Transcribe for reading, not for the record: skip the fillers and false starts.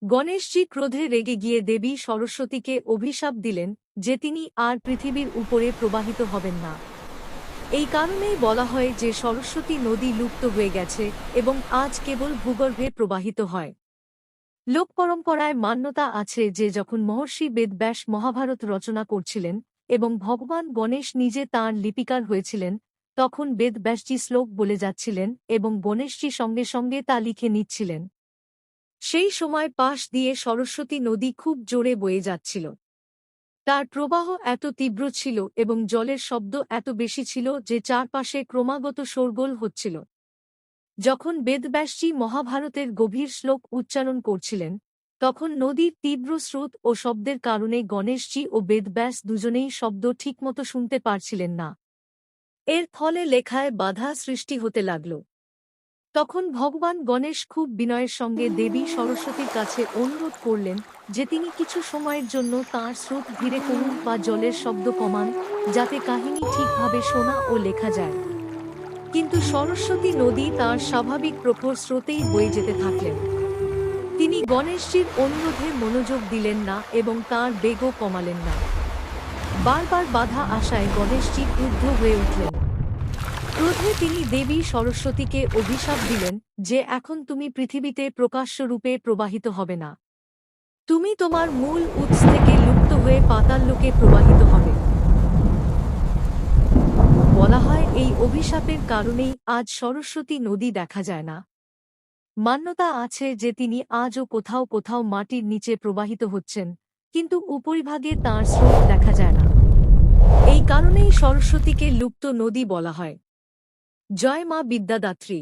গণেশজি ক্রোধে রেগে গিয়ে দেবী সরস্বতীকে অভিশাপ দিলেন যে তিনি আর পৃথিবীর উপরে প্রবাহিত হবেন না। এই কারণেই বলা হয় যে সরস্বতী নদী লুপ্ত হয়ে গেছে এবং আজ কেবল ভূগর্ভে প্রবাহিত হয়। লোকপরম্পরায় মান্যতা আছে যে যখন মহর্ষি বেদব্যাস মহাভারত রচনা করছিলেন এবং ভগবান গণেশ নিজে তাঁর লিপিকার হয়েছিলেন, তখন বেদব্যাসজি শ্লোক বলে যাচ্ছিলেন এবং গণেশজি সঙ্গে সঙ্গে তা লিখে নিচ্ছিলেন। সেই সময় পাশ দিয়ে সরস্বতী নদী খুব জোরে বয়ে যাচ্ছিল। তার প্রবাহ এত তীব্র ছিল এবং জলের শব্দ এত বেশি ছিল যে চারপাশে ক্রমাগত শোরগোল হচ্ছিল। যখন বেদব্যাসজি মহাভারতের গভীর শ্লোক উচ্চারণ করছিলেন, তখন নদীর তীব্র স্রোত ও শব্দের কারণে গণেশজি ও বেদব্যাস দুজনেই শব্দ ঠিকমতো শুনতে পারছিলেন না। এর ফলে লেখায় বাধা সৃষ্টি হতে লাগল। তখন ভগবান গণেশ খুব বিনয়ের সঙ্গে দেবী সরস্বতীর কাছে অনুরোধ করলেন যে তিনি কিছু সময়ের জন্য তাঁর স্রোত ধীরে করুন বা জলের শব্দ কমান, যাতে কাহিনী ঠিকভাবে শোনা ও লেখা যায়। কিন্তু সরস্বতী নদী তাঁর স্বাভাবিক প্রখর স্রোতেই বয়ে যেতে থাকলেন। তিনি গণেশজির অনুরোধে মনোযোগ দিলেন না এবং তাঁর বেগও কমালেন না। বারবার বাধা আসায় গণেশজি ক্রুদ্ধ হয়ে উঠলেন। ক্রোধে তিনি দেবী সরস্বতীকে অভিশাপ দিলেন যে এখন তুমি পৃথিবীতে প্রকাশ্য রূপে প্রবাহিত হবে না। তুমি তোমার মূল উৎস থেকে লুপ্ত হয়ে পাতাললোকে প্রবাহিত হবে। বলা হয় এই অভিশাপের কারণেই আজ সরস্বতী নদী দেখা যায় না। মান্যতা আছে যে তিনি আজও কোথাও কোথাও মাটির নিচে প্রবাহিত হচ্ছেন, কিন্তু উপরিভাগে তাঁর স্রোত দেখা যায় না। এই কারণেই সরস্বতীকে লুপ্ত নদী বলা হয়। জয় মা বিদ্যাদাত্রী।